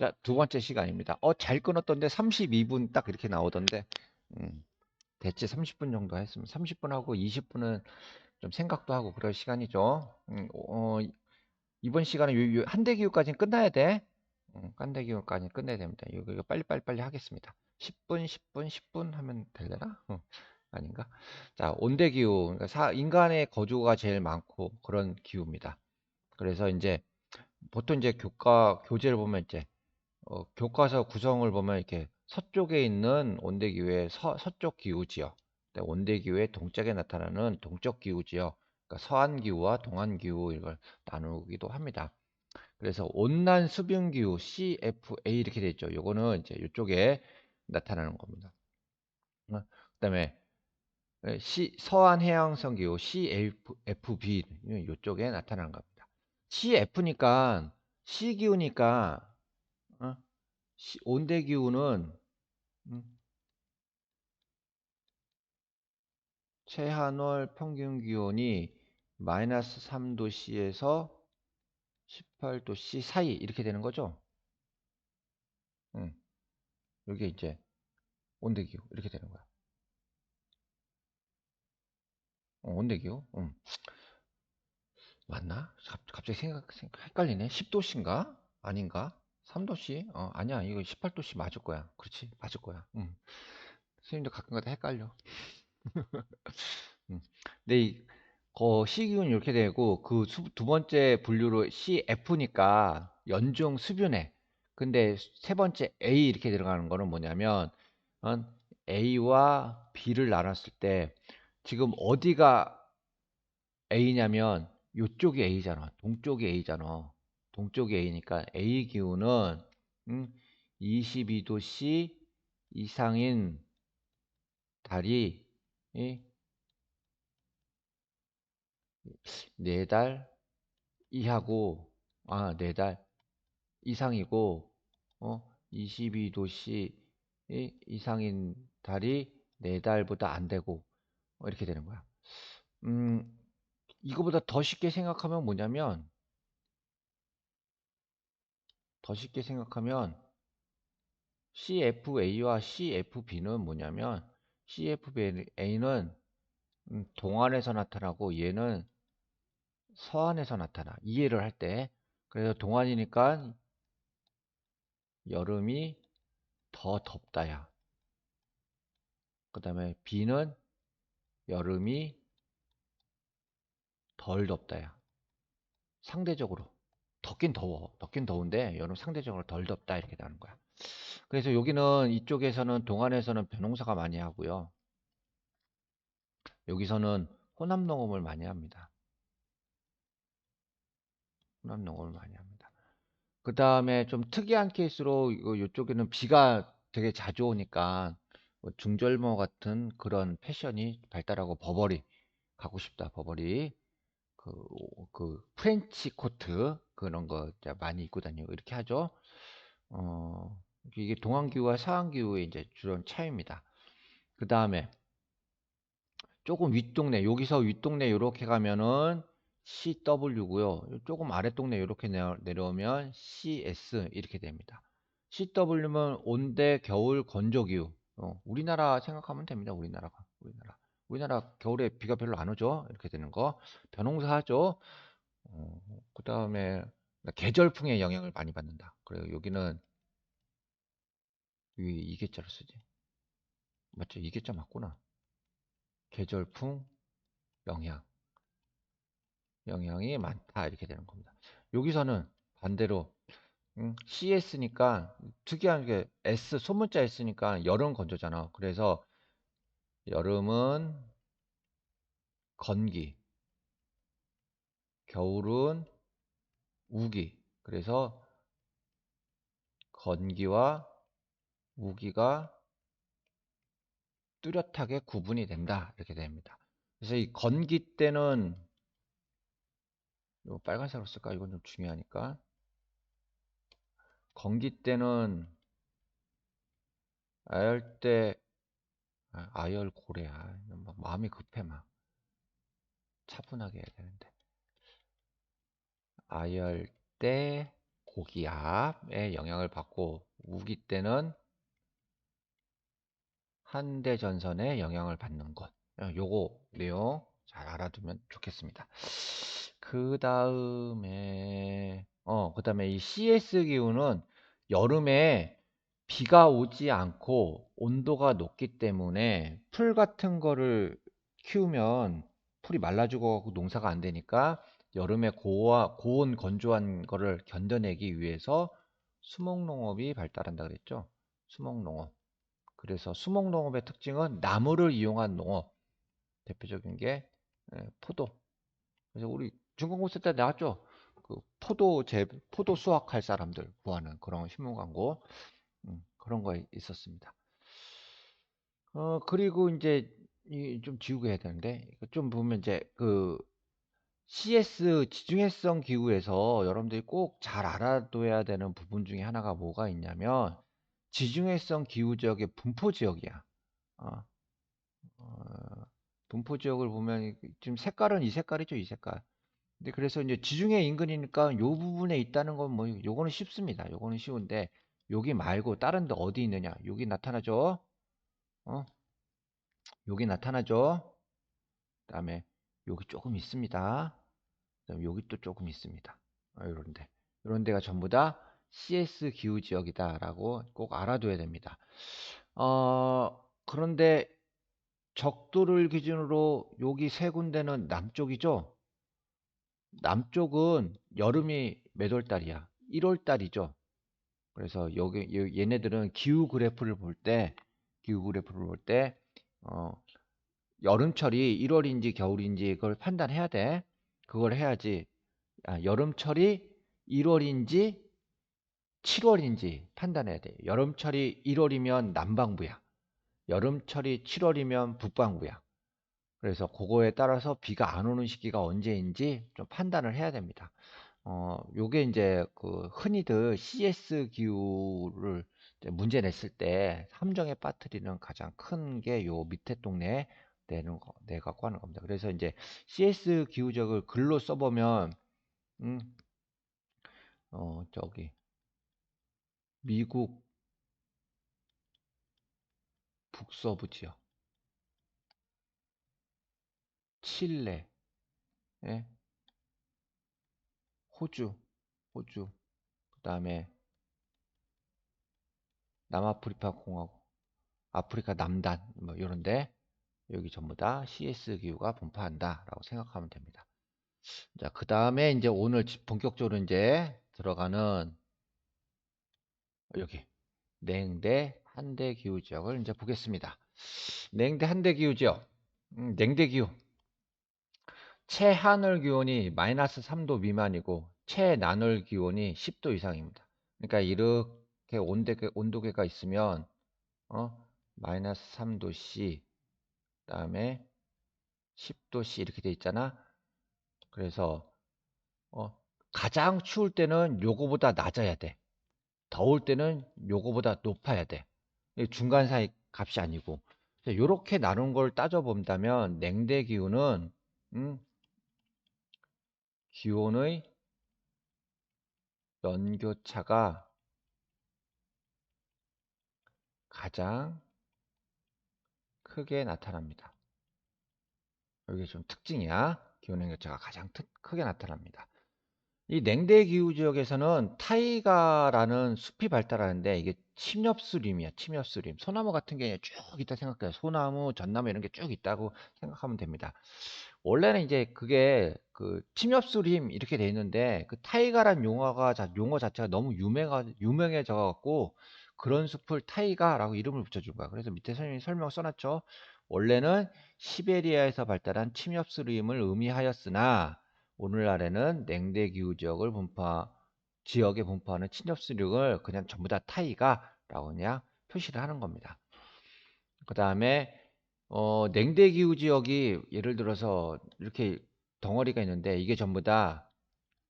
자, 두 번째 시간입니다. 잘 끊었던데 32분 딱 이렇게 나오던데, 대체 30분 정도 했으면 30분 하고 20분은 좀 생각도 하고 그럴 시간이죠. 이번 시간은 한대기후까지는 끝나야 돼. 한대기후까지는 끝내야 됩니다. 이거 빨리 하겠습니다. 10분, 10분, 10분 하면 되려나? 아닌가? 자, 온대기후. 그러니까 인간의 거주가 제일 많고 그런 기후입니다. 그래서 이제 보통 이제 교재를 보면 이제 교과서 구성을 보면 이렇게 서쪽에 있는 온대기후의 서쪽 기후지역, 온대기후의 동쪽에 나타나는 동쪽 기후지역, 그러니까 서한기후와 동한기후 이걸 나누기도 합니다. 그래서 온난 수변기후 CFA 이렇게 되어 있죠. 요거는 이제 이쪽에 나타나는 겁니다. 그다음에 서한 해양성 기후 CFB 이쪽에 나타나는 겁니다. CF니까 C기후니까 온대기후는 최한월 평균 기온이 마이너스 3도씨에서 18도씨 사이 이렇게 되는 거죠. 이게 이제 온대기후 이렇게 되는 거야. 온대기후. 맞나? 갑자기 헷갈리네. 10도씨인가? 아닌가? 3도씨? 아니야. 이거 18도씨 맞을 거야. 그렇지? 맞을 거야. 선생님도 가끔가다 헷갈려. 음. 근데 C기후는 이렇게 되고 그 두 번째 분류로 CF니까 연중 수변해. 근데 세 번째 A 이렇게 들어가는 거는 뭐냐면 어, A와 B를 나눴을 때 지금 어디가 A냐면 요쪽이 A잖아. 동쪽이 A잖아. 동쪽이 A니까 A 기후는 22도씨 이상인 달이 4달 이하고 4달 이상이고 22도씨 이상인 달이 4달보다 안 되고 이렇게 되는 거야. 음, 이거보다 더 쉽게 생각하면 뭐냐면 더 쉽게 생각하면 CFA와 CFB는 뭐냐면 CFA는 동안에서 나타나고 얘는 서안에서 나타나. 이해를 할 때. 그래서 동안이니까 여름이 더 덥다야. 그 다음에 B는 여름이 덜 덥다야. 상대적으로. 덥긴 더워. 덥긴 더운데 여름 상대적으로 덜 덥다 이렇게 나오는 거야. 그래서 여기는 이쪽에서는 동안에서는 벼농사가 많이 하고요. 여기서는 호남 농업을 많이 합니다. 호남 농업을 많이 합니다. 그 다음에 좀 특이한 케이스로 이쪽에는 비가 되게 자주 오니까 뭐 중절모 같은 그런 패션이 발달하고 버버리 가고 싶다. 버버리 그, 그 프렌치 코트 그런 거 많이 입고 다니고 이렇게 하죠. 이게 동안기후와 서안기후의 이제 주런 차이입니다. 그 다음에 조금 윗동네 여기서 윗동네 이렇게 가면은 CW고요. 조금 아랫동네 이렇게 내려오면 CS 이렇게 됩니다. CW면 온대 겨울 건조기후. 우리나라 생각하면 됩니다. 우리나라 겨울에 비가 별로 안 오죠. 이렇게 되는 거. 벼농사 하죠. 그 다음에 계절풍의 영향을 많이 받는다. 그래요. 여기는 이계자를 쓰지. 맞죠? 이계자 맞구나. 계절풍 영향. 영향이 많다 이렇게 되는 겁니다. 여기서는 반대로 CS니까 특이한 게 S 소문자 S니까 여름 건조잖아. 그래서 여름은 건기, 겨울은 우기. 그래서 건기와 우기가 뚜렷하게 구분이 된다 이렇게 됩니다. 그래서 이 건기 때는 이거 빨간색으로 쓸까? 이건 좀 중요하니까. 건기 때는 아열대 아열고래야. 막 마음이 급해 막 차분하게 해야 되는데 아열대 고기압에 영향을 받고 우기 때는 한대 전선에 영향을 받는 것. 요거 내용 잘 알아두면 좋겠습니다. 그 다음에 이 CS 기후는 여름에 비가 오지 않고 온도가 높기 때문에 풀 같은 거를 키우면 풀이 말라 죽어갖고 농사가 안 되니까 여름에 고온 건조한 거를 견뎌내기 위해서 수목농업이 발달한다 그랬죠. 수목농업. 그래서 수목농업의 특징은 나무를 이용한 농업. 대표적인 게 포도. 그래서 우리 중간고사 때 나왔죠. 그 포도 수확할 사람들 구하는 그런 신문 광고. 그런 거 있었습니다. 그리고 이제 좀 지우개 해야 되는데 이거 좀 보면 이제 그 CS 지중해성 기후에서 여러분들이 꼭 잘 알아둬야 되는 부분 중에 하나가 뭐가 있냐면 지중해성 기후 지역의 분포 지역이야. 어, 어, 분포 지역을 보면 지금 색깔은 이 색깔이죠, 이 색깔. 근데 그래서 이제 지중해 인근이니까 요 부분에 있다는 건 뭐 요거는 쉽습니다. 요거는 쉬운데 여기 말고 다른 데 어디 있느냐? 여기 나타나죠? 어? 여기 나타나죠? 그다음에 여기 조금 있습니다. 그다음에 여기 또 조금 있습니다. 요런데. 요런 데가 전부 다 CS 기후 지역이다라고 꼭 알아둬야 됩니다. 그런데 적도를 기준으로 여기 세 군데는 남쪽이죠? 남쪽은 여름이 몇 월 달이야? 1월 달이죠. 그래서 얘네들은 기후 그래프를 볼 때, 어, 여름철이 1월인지 겨울인지 그걸 판단해야 돼. 그걸 해야지. 여름철이 1월인지 7월인지 판단해야 돼. 여름철이 1월이면 남반구야. 여름철이 7월이면 북반구야. 그래서 그거에 따라서 비가 안 오는 시기가 언제인지 좀 판단을 해야 됩니다. 요게 이제 그 흔히들 CS 기후를 이제 문제 냈을 때 함정에 빠뜨리는 가장 큰 게 요 밑에 동네에 내갖고 하는 겁니다. 그래서 이제 CS 기후적을 글로 써보면, 음, 저기, 미국 북서부 지역, 칠레, 예, 호주, 그 다음에 남아프리카 공화국, 아프리카 남단, 뭐, 요런데, 여기 전부 다 CS 기후가 분포한다라고 생각하면 됩니다. 자, 그 다음에 이제 오늘 본격적으로 이제 들어가는 여기 냉대 한대 기후 지역을 이제 보겠습니다. 냉대 한대 기후 지역, 냉대 기후. 최하늘 기온이 마이너스 3도 미만이고 최난을 기온이 10도 이상입니다. 그러니까 이렇게 온도계가 있으면 마이너스 3도 C, 그다음에 10도 C 이렇게 돼 있잖아. 그래서 어, 가장 추울 때는 요거보다 낮아야 돼. 더울 때는 요거보다 높아야 돼. 중간 사이 값이 아니고. 이렇게 나눈 걸 따져본다면 냉대 기후는 음, 기온의 연교차가 가장 크게 나타납니다. 이게 좀 특징이야. 기온의 연교차가 가장 크게 나타납니다. 이 냉대 기후 지역에서는 타이가라는 숲이 발달하는데 이게 침엽수림이야. 침엽수림. 소나무 같은 게 쭉 있다 생각해요. 소나무, 전나무 이런 게 쭉 있다고 생각하면 됩니다. 원래는 이제 그게 그 침엽수림 이렇게 돼 있는데 그 타이가란 용어 자체가 너무 유명해져 갖고 그런 숲을 타이가라고 이름을 붙여준 거야. 그래서 밑에 설명 써놨죠. 원래는 시베리아에서 발달한 침엽수림을 의미하였으나 오늘날에는 냉대 기후 지역에 분포하는 침엽수륙을 그냥 전부 다 타이가라고 그냥 표시를 하는 겁니다. 그 다음에 냉대 기후 지역이 예를 들어서 이렇게 덩어리가 있는데 이게 전부 다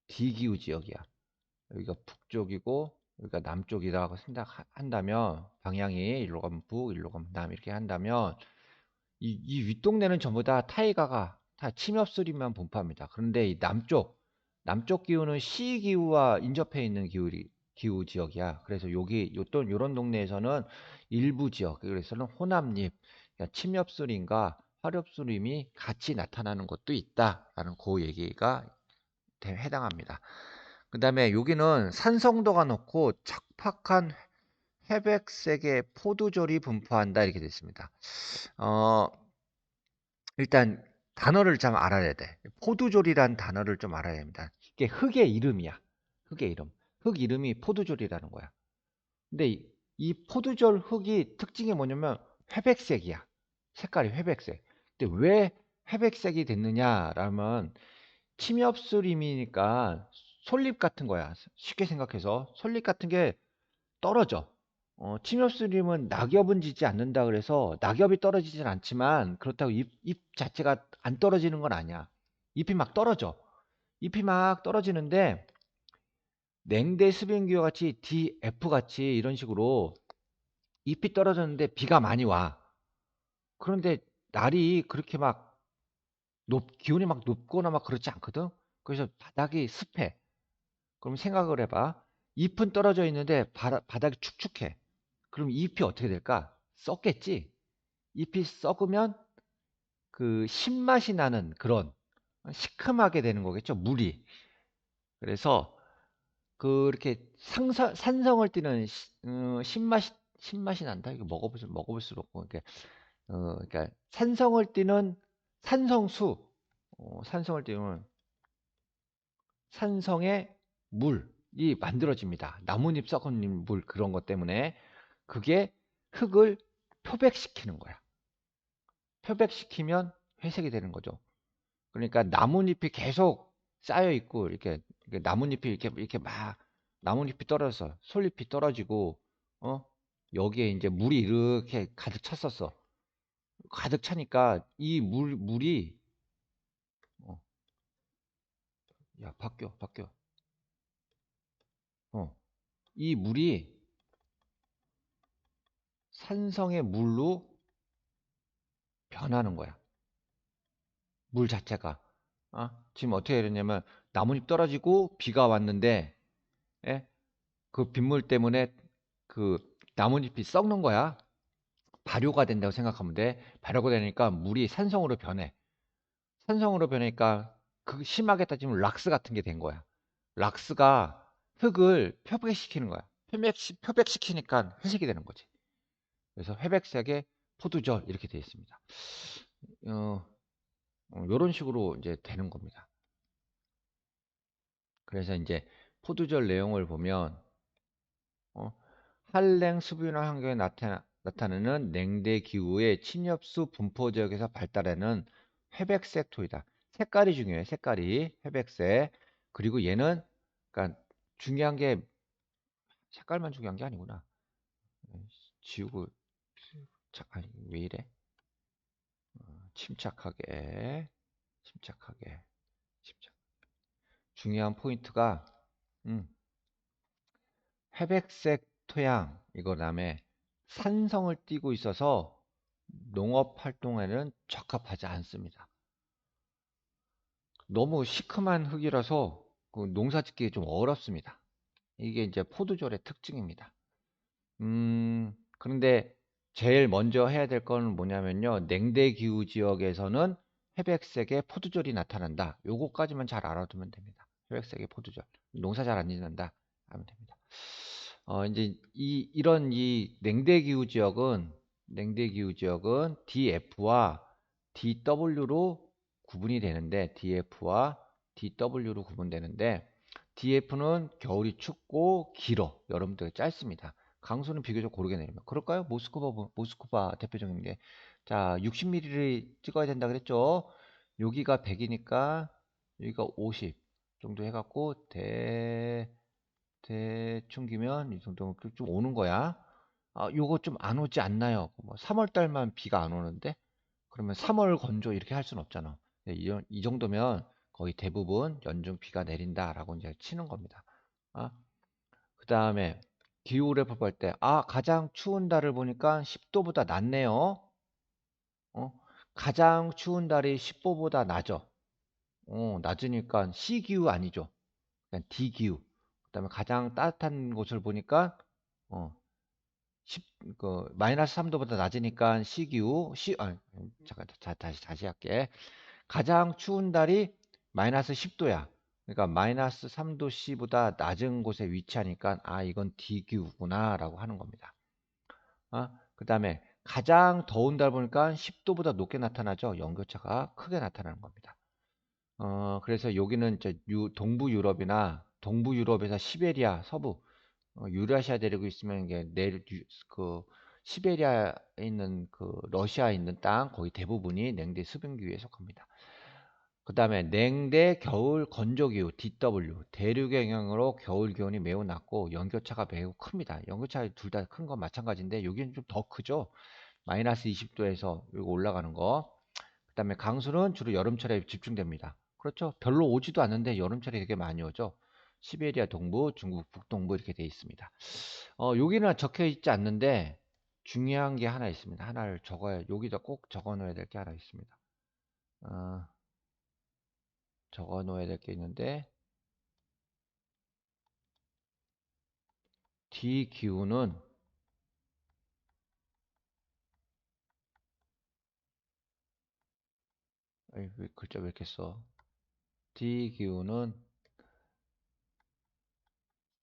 디기후 지역이야. 여기가 북쪽이고 여기가 남쪽이라고 생각한다면 방향이 일로 가면 북, 일로 가면 남 이렇게 한다면 이 윗동네는 전부 다 타이가가 다 침엽수림만 분포합니다. 그런데 이 남쪽 남쪽 기후는 C기후와 인접해 있는 기후 지역이야. 그래서 여기 또 요런 동네에서는 일부 지역, 그래서는 호남립, 그러니까 침엽수림과 화렵수림이 같이 나타나는 곳도 있다라는 그 얘기가 해당합니다. 그 다음에 여기는 산성도가 높고 척박한 회백색의 포도절이 분포한다 이렇게 되어 있습니다. 어, 일단 단어를 좀 알아야 돼. 포도졸이라는 단어를 좀 알아야 합니다. 이게 흙의 이름이야. 흙의 이름. 흙 이름이 포도졸이라는 거야. 근데 이 포도졸 흙이 특징이 뭐냐면 회백색이야. 색깔이 회백색. 근데 왜 회백색이 됐느냐라면 침엽수림이니까 솔잎 같은 거야. 쉽게 생각해서 솔잎 같은 게 떨어져. 침엽수림은 낙엽은 지지 않는다 그래서 낙엽이 떨어지진 않지만 그렇다고 잎 자체가 안 떨어지는 건 아니야. 잎이 막 떨어져. 잎이 막 떨어지는데 냉대 수변기와 같이 DF 같이 이런 식으로 잎이 떨어졌는데 비가 많이 와. 그런데 날이 그렇게 막 기온이 막 높거나 막 그렇지 않거든. 그래서 바닥이 습해. 그럼 생각을 해봐. 잎은 떨어져 있는데 바닥이 축축해. 그럼 잎이 어떻게 될까? 썩겠지? 잎이 썩으면 그 신맛이 나는 그런 시큼하게 되는 거겠죠, 물이. 그래서 그렇게 산성을 띠는 신맛이 난다. 이거 먹어볼 수록 없고. 그러니까 산성을 띠는 산성수, 산성을 띠는 산성의 물이 만들어집니다. 나뭇잎 썩은 물 그런 것 때문에 그게 흙을 표백시키는 거야. 표백시키면 회색이 되는 거죠. 그러니까 나뭇잎이 계속 쌓여 있고 이렇게 나뭇잎이 이렇게 막 나뭇잎이 떨어져서 솔잎이 떨어지고 어 여기에 이제 물이 이렇게 가득 찼었어. 가득 차니까 이 물이 어, 야 바뀌어. 이 물이 산성의 물로 변하는 거야. 물 자체가. 지금 어떻게 되냐면 나뭇잎 떨어지고 비가 왔는데 예? 그 빗물 때문에 그 나뭇잎이 썩는 거야. 발효가 된다고 생각하면 돼. 발효가 되니까 물이 산성으로 변해. 산성으로 변하니까 그 심하게 따지면 락스 같은 게 된 거야. 락스가 흙을 표백시키는 거야. 표백시키니까 회색이 되는 거지. 그래서 회백색의 포도절 이렇게 되어 있습니다. 어, 이런 식으로 이제 되는 겁니다. 그래서 이제 포도절 내용을 보면 어, 한랭 수분화 환경에 나타나는 냉대 기후의 침엽수 분포 지역에서 발달하는 회백색 토이다. 색깔이 중요해. 색깔이 회백색. 그리고 얘는 그러니까 중요한 게 색깔만 중요한 게 아니구나. 지우고 아니 왜 이래? 침착하게 침착하게 침착. 중요한 포인트가 음, 회백색 토양 이거 다음에 산성을 띠고 있어서 농업 활동에는 적합하지 않습니다. 너무 시큼한 흙이라서 그 농사 짓기 좀 어렵습니다. 이게 이제 포도절의 특징입니다. 그런데 제일 먼저 해야 될 건 뭐냐면요. 냉대 기후 지역에서는 회백색의 포도절이 나타난다. 요거까지만 잘 알아두면 됩니다. 회백색의 포도절. 농사 잘 안 짓는다 하면 됩니다. 이제 이 냉대 기후 지역은 DF와 DW로 구분이 되는데 DF와 DW로 구분되는데 DF는 겨울이 춥고 길어. 여름은 되게 짧습니다. 강수는 비교적 고르게 내립니다. 그럴까요? 모스크바 대표적인 게. 자, 60mm를 찍어야 된다 그랬죠? 여기가 100이니까 여기가 50 정도 해갖고 대충 기면 이 정도 좀 오는 거야. 요거 좀 안 오지 않나요? 뭐 3월 달만 비가 안 오는데? 그러면 3월 건조 이렇게 할 수는 없잖아. 네, 이 정도면 거의 대부분 연중 비가 내린다라고 이제 치는 겁니다. 그 다음에 기후를 볼 때, 가장 추운 달을 보니까 10도보다 낮네요. 어, 가장 추운 달이 10도보다 낮죠. 낮으니까 C기후 아니죠. 그러니까 D기후. 그다음에 가장 따뜻한 곳을 보니까 어, 10, 마이너스 3도보다 낮으니까 C기후. 잠깐 다시 할게. 가장 추운 달이 마이너스 10도야. 그러니까 마이너스 3도 C보다 낮은 곳에 위치하니까 이건 D기후구나 라고 하는 겁니다. 그 다음에 가장 더운 달 보니까 10도보다 높게 나타나죠. 연교차가 크게 나타나는 겁니다. 그래서 여기는 이제 동부 유럽이나 동부 유럽에서 시베리아 서부 유라시아 대륙에 있으면 이게 그 시베리아에 있는 그 러시아에 있는 땅 거의 대부분이 냉대 수변기후에 속합니다. 그 다음에 냉대 겨울 건조기후 DW 대륙의 영향으로 겨울 기온이 매우 낮고 연교차가 매우 큽니다. 연교차 둘 다 큰 건 마찬가지인데 여기는 좀 더 크죠. 마이너스 20도에서 이거 올라가는 거. 그 다음에 강수는 주로 여름철에 집중됩니다. 그렇죠. 별로 오지도 않는데 여름철에 되게 많이 오죠. 시베리아 동부, 중국 북동부 이렇게 되어 있습니다. 여기는 적혀 있지 않는데 중요한 게 하나 있습니다. 하나를 여기다 꼭 적어 놓아야 될 게 하나 있습니다. 어, 적어 놓아야 될 게 있는데 D 기후는 왜 글자 왜 이렇게 써? D 기후는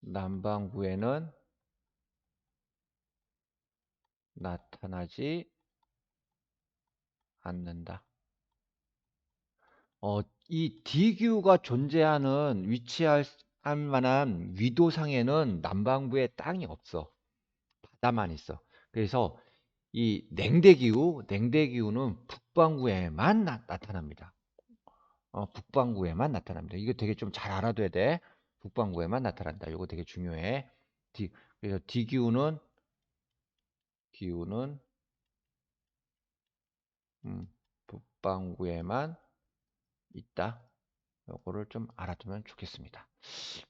남반구에는 나타나지 않는다. 이 D기후가 존재하는 위치할 만한 위도상에는 남반구에 땅이 없어. 바다만 있어. 그래서 이 냉대기후는 북반구에만 나타납니다. 북반구에만 나타납니다. 이거 되게 좀 잘 알아둬야 돼. 북반구에만 나타난다. 이거 되게 중요해. 그래서 기후는 북반구에만 있다. 요거를 좀 알아두면 좋겠습니다.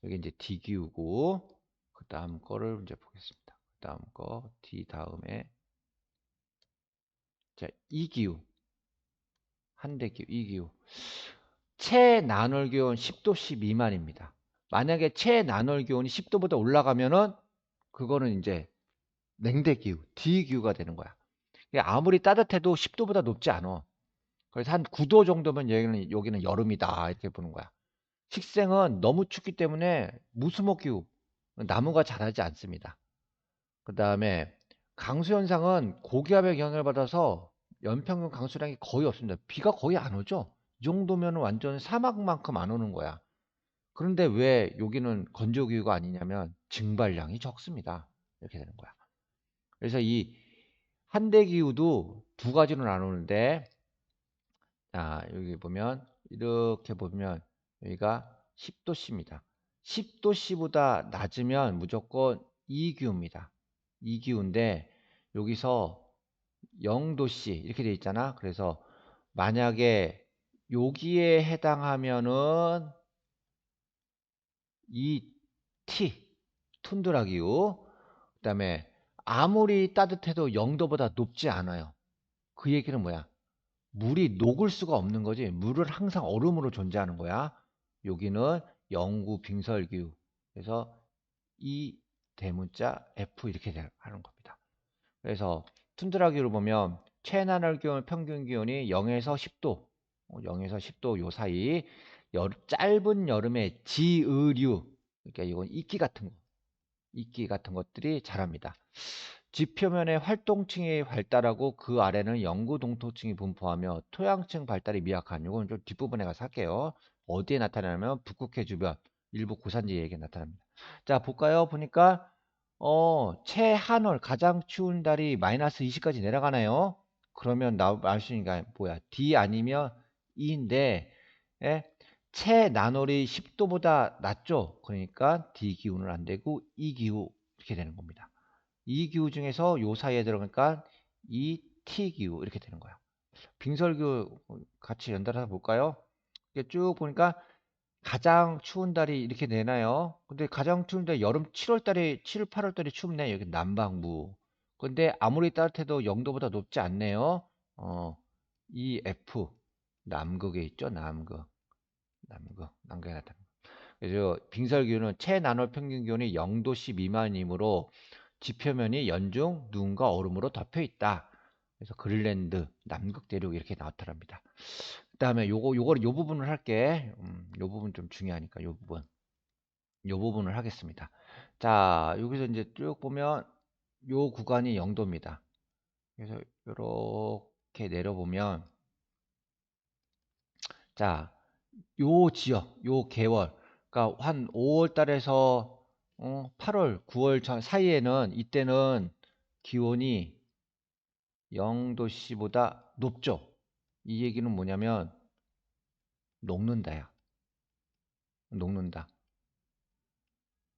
여기 이제 D기후고 그 다음 거를 이제 보겠습니다. 그 다음 거 D 다음에 자 E기후 한대기후 E기후 최난월 기온 10도씨 미만입니다. 만약에 최난월 기온이 10도보다 올라가면은 그거는 이제 냉대기후 D기후가 되는 거야. 아무리 따뜻해도 10도보다 높지 않아. 그래서 한 9도 정도면 여기는 여름이다 이렇게 보는 거야. 식생은 너무 춥기 때문에 무수목기후 나무가 자라지 않습니다. 그 다음에 강수현상은 고기압의 영향을 받아서 연평균 강수량이 거의 없습니다. 비가 거의 안 오죠. 이 정도면 완전 사막만큼 안 오는 거야. 그런데 왜 여기는 건조기후가 아니냐면 증발량이 적습니다. 이렇게 되는 거야. 그래서 이 한대기후도 두 가지로 나누는데 여기 보면 이렇게 보면 여기가 10도씨입니다. 10도씨보다 낮으면 무조건 이기후입니다. 이기후인데 여기서 0도씨 이렇게 돼 있잖아. 그래서 만약에 여기에 해당하면은 이 툰드라 기후 그다음에 아무리 따뜻해도 0도보다 높지 않아요. 그 얘기는 뭐야? 물이 녹을 수가 없는 거지. 물은 항상 얼음으로 존재하는 거야. 여기는 영구 빙설기후. 그래서 이 대문자 F 이렇게 하는 겁니다. 그래서 툰드라기후를 보면 최난월 기온 평균 기온이 0에서 10도, 0에서 10도 요 사이 짧은 여름에 지의류, 그러니까 이건 이끼 같은 것들이 자랍니다. 지표면에 활동층이 발달하고 그 아래는 영구 동토층이 분포하며 토양층 발달이 미약한 이건 좀 뒷부분에 가서 할게요. 어디에 나타나냐면 북극해 주변 일부 고산지대에 나타납니다. 자 볼까요? 보니까 최한월 가장 추운 달이 마이너스 20까지 내려가나요? 그러면 나올 수 있는 게 뭐야? D 아니면 E인데 예? 최난월이 10도보다 낮죠? 그러니까 D 기후는 안 되고 E 기후 이렇게 되는 겁니다. 이 기후 중에서 요 사이에 들어가니까 이 T 기후 이렇게 되는 거야. 빙설기후 같이 연달아서 볼까요? 이렇게 쭉 보니까 가장 추운 달이 이렇게 되나요? 근데 가장 추운 달 여름 7월 달에 7, 8월 달에 춥네. 여기 남반부. 근데 아무리 따뜻해도 0도보다 높지 않네요. 이 F 남극에 있죠. 남극에 나타납니다. 그래서 빙설기온은 최나노 평균 기온이 0도씨 미만이므로 지표면이 연중 눈과 얼음으로 덮여 있다. 그래서 그린란드, 남극 대륙 이렇게 나타납니다. 그다음에 요 부분을 할게. 요 부분 좀 중요하니까 요 부분을 하겠습니다. 자, 여기서 이제 쭉 보면 요 구간이 0도입니다. 그래서 이렇게 내려보면 자, 요 지역, 요 개월, 그러니까 한 5월 달에서 8월, 9월 사이에는 이때는 기온이 0도씨보다 높죠. 이 얘기는 뭐냐면 녹는다야. 녹는다.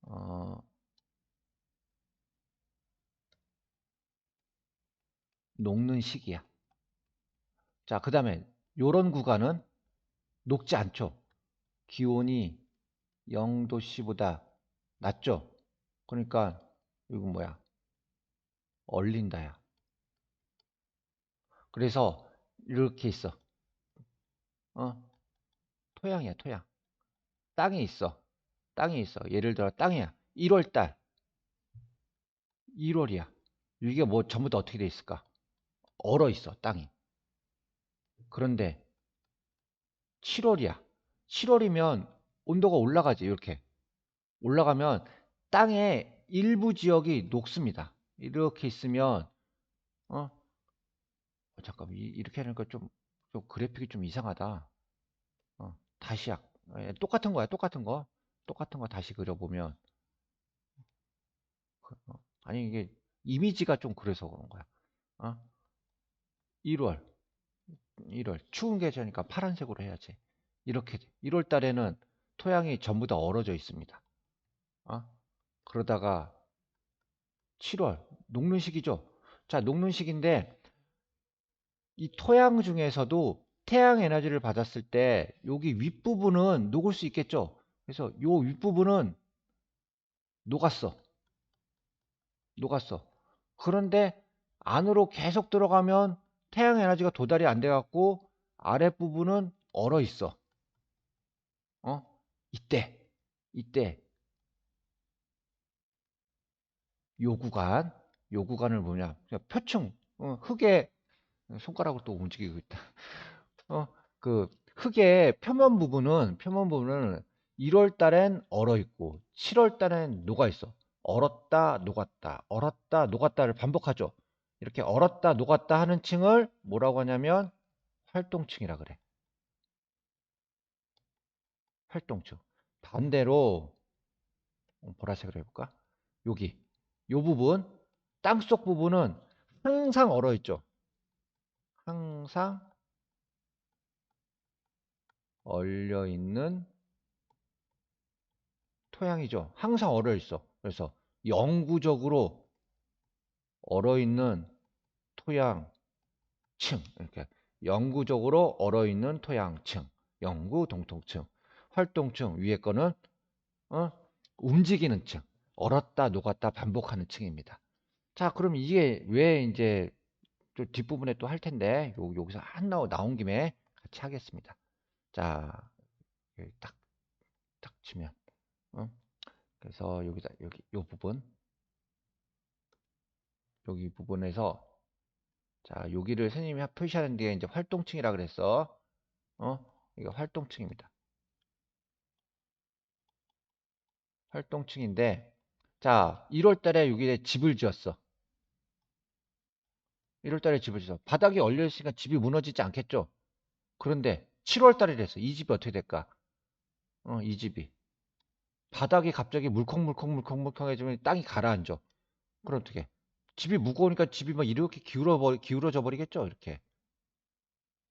어, 녹는 시기야. 자, 그다음에 요런 구간은 녹지 않죠. 기온이 0도씨보다 낮죠. 그러니까 이건 뭐야? 얼린다야. 그래서 이렇게 있어. 어, 토양이야, 토양. 땅이 있어. 땅이 있어. 예를 들어 땅이야. 1월 달, 1월이야. 이게 뭐 전부 다 어떻게 돼 있을까? 얼어 있어, 땅이. 그런데 7월이야. 7월이면 온도가 올라가지, 이렇게. 올라가면 땅의 일부 지역이 녹습니다. 이렇게 있으면, 잠깐, 이렇게 하니까 좀 그래픽이 좀 이상하다. 다시 똑같은 거야, 똑같은 거. 똑같은 거 다시 그려보면, 아니, 이게 이미지가 좀 그래서 그런 거야. 어? 1월, 1월. 추운 계절이니까 파란색으로 해야지. 이렇게, 1월 달에는 토양이 전부 다 얼어져 있습니다. 어? 그러다가 7월, 녹는 시기죠. 자, 녹는 시기인데, 이 토양 중에서도 태양 에너지를 받았을 때, 여기 윗부분은 녹을 수 있겠죠. 그래서 요 윗부분은 녹았어. 녹았어. 그런데 안으로 계속 들어가면 태양 에너지가 도달이 안 돼 갖고 아랫부분은 얼어 있어. 어? 이때 이때 요 구간 요 구간을 뭐냐? 그냥 표층 흙의 손가락으로 또 움직이고 있다. 어, 그 흙의 표면 부분은 1월 달엔 얼어 있고 7월 달엔 녹아 있어. 얼었다 녹았다 얼었다 녹았다를 반복하죠. 이렇게 얼었다 녹았다 하는 층을 뭐라고 하냐면 활동층이라 그래. 활동층. 반대로 보라색으로 해볼까? 여기 요 부분 땅속 부분은 항상 얼어 있죠. 항상 얼려 있는 토양이죠. 항상 얼어 있어. 그래서 영구적으로 얼어 있는 토양층 이렇게 영구적으로 얼어 있는 토양층 영구 동통층 활동층 위에 거는 어? 움직이는 층 얼었다 녹았다 반복하는 층입니다. 자, 그럼 이게 왜 이제 좀 뒷부분에 또 할 텐데 여기서 한 나온 김에 같이 하겠습니다. 자, 여기 딱 치면 어? 그래서 여기다 여기 요 부분 여기 부분에서 자, 여기를 선생님이 표시하는 게 이제 활동층이라 그랬어. 이거 활동층입니다. 활동층인데, 자, 1월 달에 여기에 집을 지었어. 1월 달에 집을 지었어. 바닥이 얼려있으니까 집이 무너지지 않겠죠? 그런데 7월 달이랬어. 이 집이 어떻게 될까? 이 집이. 바닥이 갑자기 물컹물컹해지면 땅이 가라앉아. 그럼 어떻게? 집이 무거우니까 집이 막 이렇게 기울어져 버리겠죠? 이렇게.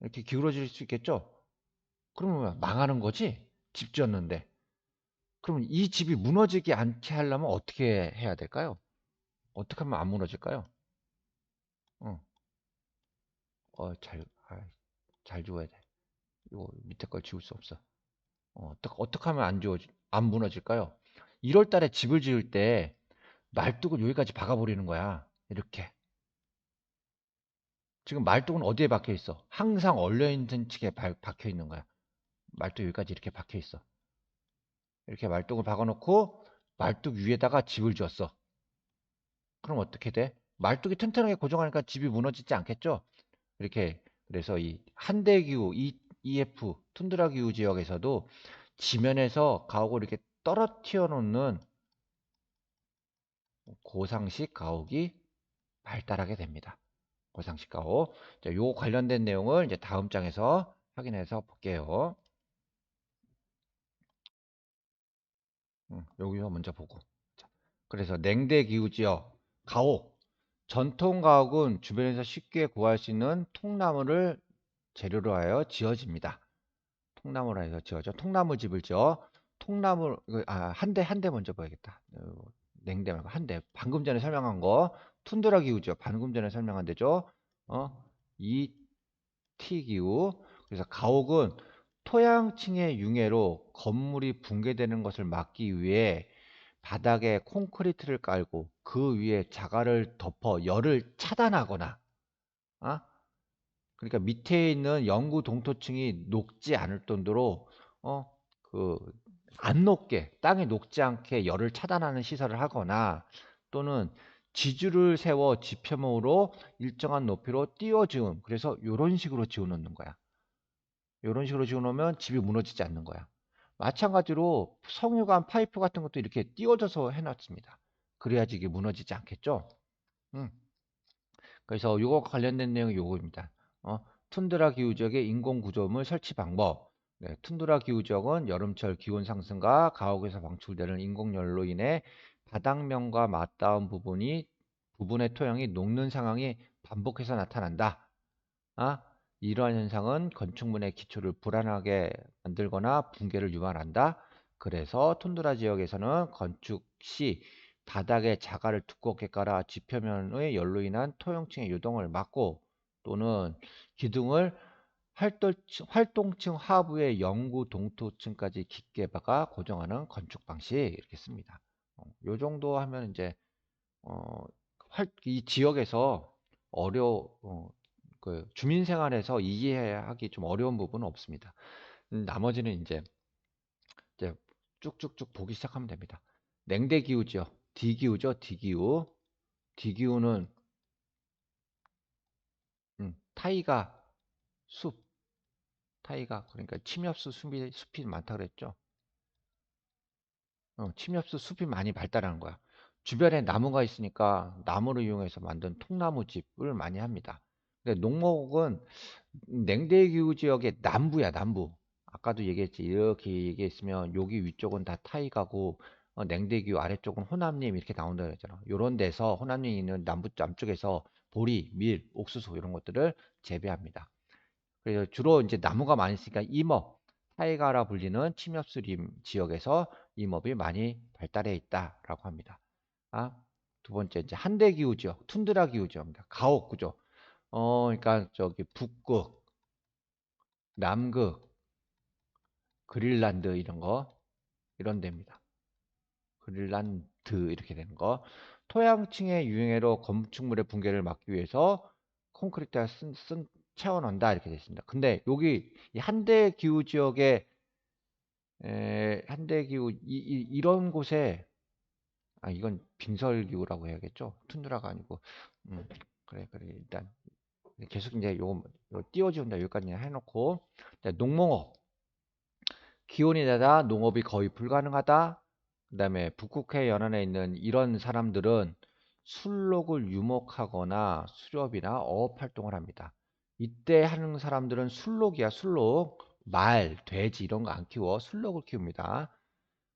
이렇게 기울어질 수 있겠죠? 그러면 뭐야? 망하는 거지? 집 지었는데. 그럼 이 집이 무너지지 않게 하려면 어떻게 해야 될까요? 어떻게 하면 안 무너질까요? 어, 어, 잘 지워야 돼. 이거 밑에 걸 지울 수 없어. 어떻게 하면 안 무너질까요? 1월 달에 집을 지을 때 말뚝을 여기까지 박아버리는 거야. 이렇게. 지금 말뚝은 어디에 박혀 있어? 항상 얼려있는 층에 박혀 있는 거야. 말뚝 여기까지 이렇게 박혀 있어. 이렇게 말뚝을 박아놓고 말뚝 위에다가 집을 지었어. 그럼 어떻게 돼? 말뚝이 튼튼하게 고정하니까 집이 무너지지 않겠죠? 이렇게 그래서 이 한대기후 EF 툰드라 기후 지역에서도 지면에서 가옥을 이렇게 떨어뜨려 놓는 고상식 가옥이 발달하게 됩니다. 고상식 가옥. 자, 요 관련된 내용을 이제 다음 장에서 확인해서 볼게요. 여기서 먼저 보고. 자, 그래서 냉대 기후 지역 가옥. 전통 가옥은 주변에서 쉽게 구할 수 있는 통나무를 재료로 하여 지어집니다. 통나무로 해서 지어져. 통나무 집을 지어. 통나무 한 대 먼저 봐야겠다. 냉대 말고 한 대. 방금 전에 설명한 거 툰드라 기후죠. 방금 전에 설명한 데죠. 이 티 기후. 그래서 가옥은 토양층의 융해로 건물이 붕괴되는 것을 막기 위해 바닥에 콘크리트를 깔고 그 위에 자갈을 덮어 열을 차단하거나 어? 그러니까 밑에 있는 영구 동토층이 녹지 않을 정도로 그 안 녹게 땅에 녹지 않게 열을 차단하는 시설을 하거나 또는 지주를 세워 지표모로 일정한 높이로 띄워지음 그래서 이런 식으로 지어 놓는 거야. 이런 식으로 지어 놓으면 집이 무너지지 않는 거야. 마찬가지로 석유관 파이프 같은 것도 이렇게 띄워져서 해놨습니다. 그래야지 이게 무너지지 않겠죠. 음. 그래서 이거 관련된 내용이 요거입니다. 툰드라 기후 지역의 인공 구조물 설치 방법. 네, 툰드라 기후 지역은 여름철 기온 상승과 가옥에서 방출되는 인공열로 인해 바닥면과 맞닿은 부분의 토양이 녹는 상황이 반복해서 나타난다. 아, 이러한 현상은 건축물의 기초를 불안하게 만들거나 붕괴를 유발한다. 그래서 툰드라 지역에서는 건축 시 바닥에 자갈을 두껍게 깔아 지표면의 열로 인한 토양층의 유동을 막고 또는 기둥을 활동층 하부의 영구 동토층까지 깊게 박아 고정하는 건축 방식 이렇게 씁니다. 요 정도 하면 이제 어, 이 지역에서 그 주민 생활에서 이해하기 좀 어려운 부분은 없습니다. 나머지는 이제 쭉쭉쭉 보기 시작하면 됩니다. 냉대 기후죠. D기후죠. D기후. D기후는 타이가 숲, 타이가 그러니까 침엽수 숲이 많다 그랬죠. 침엽수 숲이 많이 발달하는 거야. 주변에 나무가 있으니까 나무를 이용해서 만든 통나무집을 많이 합니다. 근데 농목은 냉대기후 지역의 남부야, 남부. 아까도 얘기했지. 이렇게 얘기했으면 여기 위쪽은 다 타이가고 냉대기후 아래쪽은 호남림 이렇게 나온다 그랬잖아. 요런 데서 호남림이 있는 남쪽에서 보리, 밀, 옥수수 이런 것들을 재배합니다. 그래서 주로 이제 나무가 많이 있으니까 임업, 타이가라 불리는 침엽수림 지역에서 임업이 많이 발달해 있다라고 합니다. 아, 두 번째 이제 한대기후 지역, 툰드라 기후 지역입니다. 가옥 구조. 그러니까 저기 북극, 남극, 그린란드 이런 거 이런 데입니다. 그린란드 이렇게 되는 거. 토양층의 유행해로 건축물의 붕괴를 막기 위해서 콘크리트가 채워넣는다 이렇게 되어 있습니다. 근데 여기 이 한대 기후 지역에 한대 기후 이런 곳에 이건 빙설 기후라고 해야겠죠. 툰드라가 아니고 그래 일단 계속 이제 요 띄워지운다 여기까지 해놓고 농농업 기온이 낮아 농업이 거의 불가능하다. 그 다음에 북극해 연안에 있는 이런 사람들은 술록을 유목하거나 수렵이나 어업 활동을 합니다. 이때 하는 사람들은 술록이야, 술록. 말, 돼지 이런 거 안 키워. 술록을 키웁니다.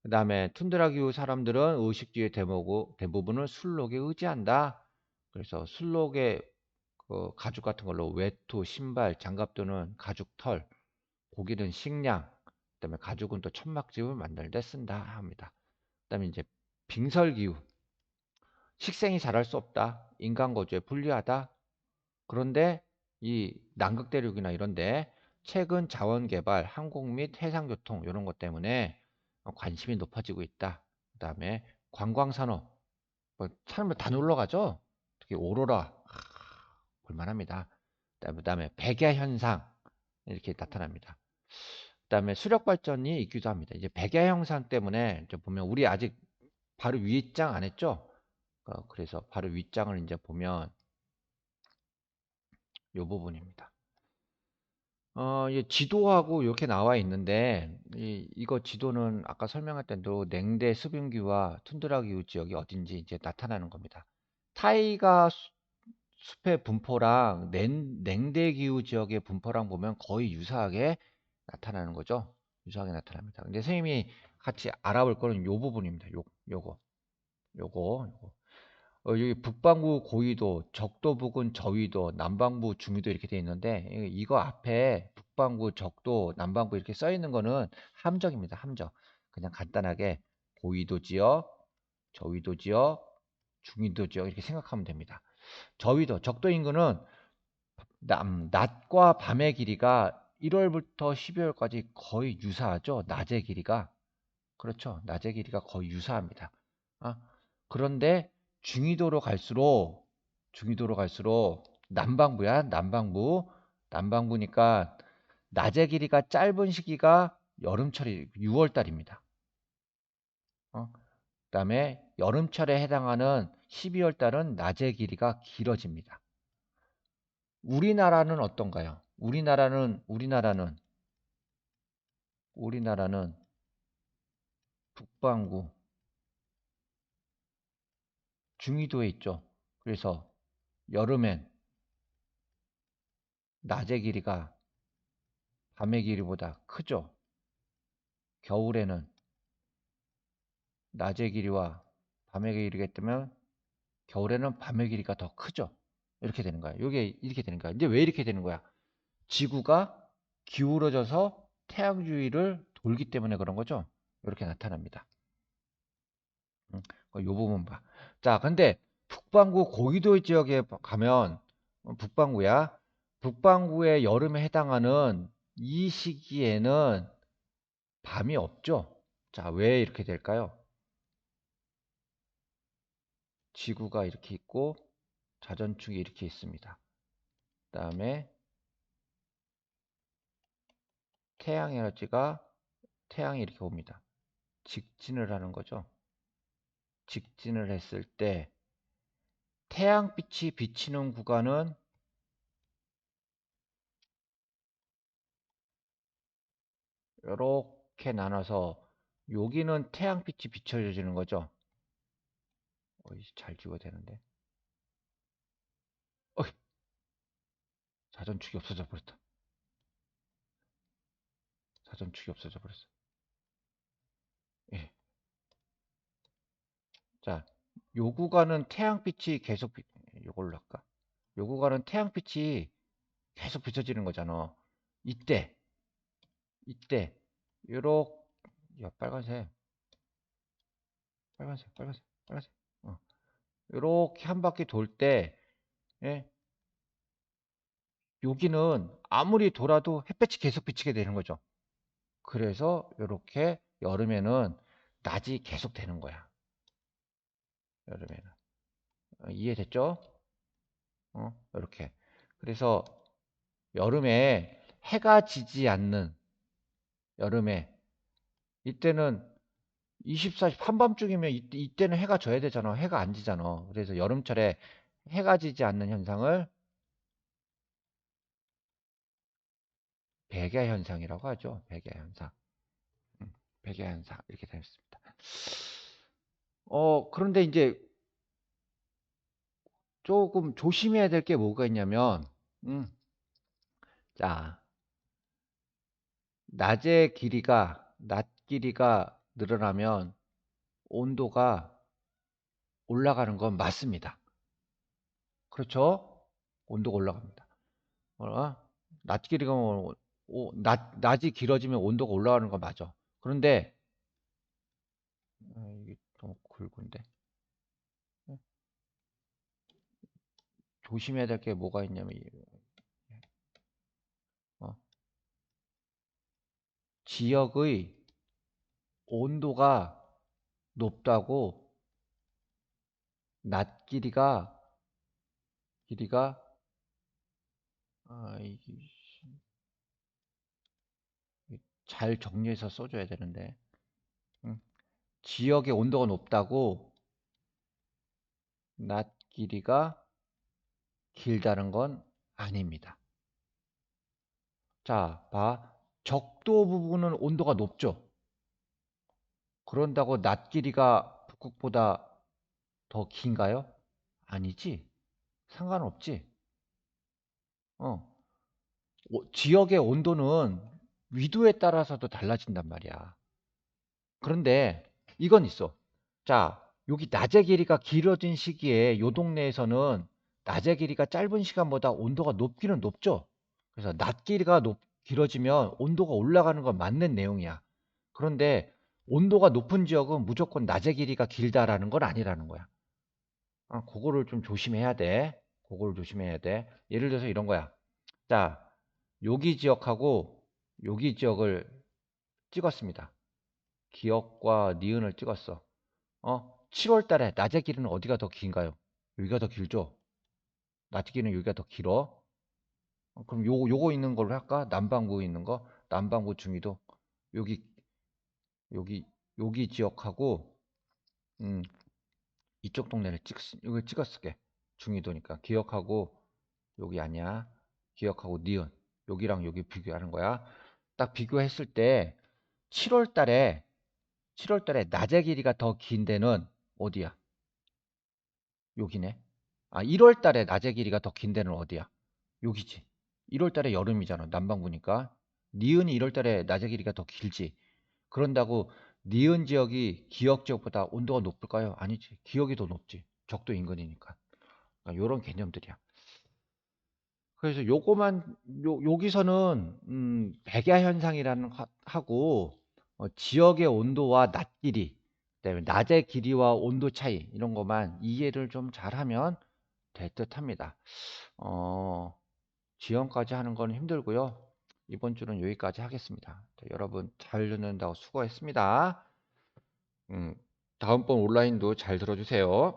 그 다음에 툰드라 기후 사람들은 의식주의 대부분을 술록에 의지한다. 그래서 술록의 그 가죽 같은 걸로 외투, 신발, 장갑 또는 가죽 털, 고기는 식량, 그다음에 가죽은 또 천막집을 만들 때 쓴다 합니다. 그다음에 이제 빙설기후, 식생이 자랄 수 없다, 인간 거주에 불리하다. 그런데 이 남극 대륙이나 이런데 최근 자원 개발, 항공 및 해상 교통 이런 것 때문에 관심이 높아지고 있다. 그다음에 관광 산업, 뭐 사람들 다 놀러 가죠. 특히 오로라 볼만합니다. 그다음에 백야 현상 이렇게 나타납니다. 그다음에 수력 발전이 있기도 합니다. 이제 백야 형상 때문에 이제 보면 우리 아직 바로 윗장 안 했죠? 그래서 바로 윗장을 이제 보면 이 부분입니다. 이 지도하고 이렇게 나와 있는데 이거 지도는 아까 설명할 때도 냉대 수변기후와 툰드라 기후 지역이 어딘지 이제 나타나는 겁니다. 타이가 숲의 분포랑 냉대 기후 지역의 분포랑 보면 거의 유사하게 나타나는 거죠. 유사하게 나타납니다. 근데 선생님이 같이 알아볼 거는 요 부분입니다. 요거. 여기 북반구 고위도, 적도 부근 저위도, 남반구 중위도 이렇게 돼 있는데 이거 앞에 북반구, 적도, 남반구 이렇게 써 있는 거는 함정입니다. 함정. 그냥 간단하게 고위도 지역, 저위도 지역, 중위도 지역 이렇게 생각하면 됩니다. 저위도, 적도 인구는 낮과 밤의 길이가 1월부터 12월까지 거의 유사하죠. 낮의 길이가. 그렇죠. 낮의 길이가 거의 유사합니다. 아, 그런데 중위도로 갈수록 남반부야. 남반부니까 낮의 길이가 짧은 시기가 여름철이 6월 달입니다. 그다음에 여름철에 해당하는 12월 달은 낮의 길이가 길어집니다. 우리나라는 어떤가요? 우리나라는 북반구 중위도에 있죠. 그래서 여름엔 낮의 길이가 밤의 길이보다 크죠. 겨울에는 낮의 길이와 밤의 길이가 있다면 겨울에는 밤의 길이가 더 크죠. 이렇게 되는 거야. 이게 이렇게 되는 거야. 근데 왜 이렇게 되는 거야? 지구가 기울어져서 태양 주위를 돌기 때문에 그런 거죠. 이렇게 나타납니다. 이 부분 봐. 자, 근데 북반구 고위도 지역에 가면 북반구야. 북반구의 여름에 해당하는 이 시기에는 밤이 없죠. 자, 왜 이렇게 될까요? 지구가 이렇게 있고 자전축이 이렇게 있습니다. 그다음에 태양 에너지가 태양이 이렇게 옵니다. 직진을 하는 거죠. 직진을 했을 때 태양빛이 비치는 구간은 이렇게 나눠서 여기는 태양빛이 비춰지는 거죠. 잘 지워야 되는데. 어이, 자전축이 없어져 버렸다. 자전축이 없어져 버렸어. 예. 자, 요 구간은 태양빛이 계속 요걸로 할까? 요 구간은 태양빛이 계속 비춰지는 거잖아. 이때 요렇게 야, 빨간색. 요렇게 한 바퀴 돌 때, 예? 여기는 아무리 돌아도 햇볕이 계속 비치게 되는 거죠. 그래서 요렇게 여름에는 낮이 계속 되는 거야. 여름에는. 이해됐죠? 이렇게. 그래서 여름에 해가 지지 않는 여름에 이때는 24시 한밤중이면 이때는 해가 져야 되잖아. 해가 안 지잖아. 그래서 여름철에 해가 지지 않는 현상을 백야 현상이라고 하죠. 백야 현상. 백야 현상 이렇게 되어 있습니다. 그런데 이제 조금 조심해야 될 게 뭐가 있냐면 음, 자, 낮 길이가 늘어나면 온도가 올라가는 건 맞습니다. 그렇죠? 온도가 올라갑니다. 어? 낮 길이가 낮이 길어지면 온도가 올라가는 건 맞아. 그런데 이게 너무 굵은데 조심해야 될 게 뭐가 있냐면 어, 지역의 온도가 높다고 낮 길이가 아, 잘 정리해서 써줘야 되는데. 음, 지역의 온도가 높다고 낮 길이가 길다는 건 아닙니다. 자, 봐. 적도 부분은 온도가 높죠. 그런다고 낮 길이가 북극보다 더 긴가요? 아니지. 상관없지. 어. 지역의 온도는 위도에 따라서도 달라진단 말이야. 그런데 이건 있어. 자, 여기 낮의 길이가 길어진 시기에 요 동네에서는 낮의 길이가 짧은 시간보다 온도가 높기는 높죠. 그래서 낮 길이가 길어지면 온도가 올라가는 건 맞는 내용이야. 그런데 온도가 높은 지역은 무조건 낮의 길이가 길다라는 건 아니라는 거야. 그거를 좀 조심해야 돼. 그거를 조심해야 돼. 예를 들어서 이런 거야. 자, 여기 지역하고 여기 지역을 찍었습니다. 기역과 니은을 찍었어. 7월 달에 낮의 길이는 어디가 더 긴가요? 여기가 더 길죠? 낮의 길이는 여기가 더 길어. 그럼 요거 있는 걸로 할까? 남반구 있는 거. 남반구 중위도 여기 여기 여기 지역하고 음, 이쪽 동네를 여기 찍었을게. 중위도니까 기억하고 여기 아니야. 기억하고 니은 여기랑 여기 비교하는 거야. 딱 비교했을 때 7월 달에 7월 달에 낮의 길이가 더 긴 데는 어디야? 여기네. 1월 달에 낮의 길이가 더 긴 데는 어디야? 여기지. 1월 달에 여름이잖아. 남반구니까. 니은이 1월 달에 낮의 길이가 더 길지. 그런다고 니은 지역이 기역 지역보다 온도가 높을까요? 아니지. 기역이 더 높지. 적도 인근이니까. 요런 개념들이야. 그래서 요거만 여기서는 백야 현상이라는 하고 지역의 온도와 낮 길이, 그다음에 낮의 길이와 온도 차이 이런 것만 이해를 좀 잘하면 될 듯합니다. 어, 지연까지 하는 건 힘들고요. 이번 주는 여기까지 하겠습니다. 자, 여러분 잘 듣는다고 수고했습니다. 다음번 온라인도 잘 들어주세요.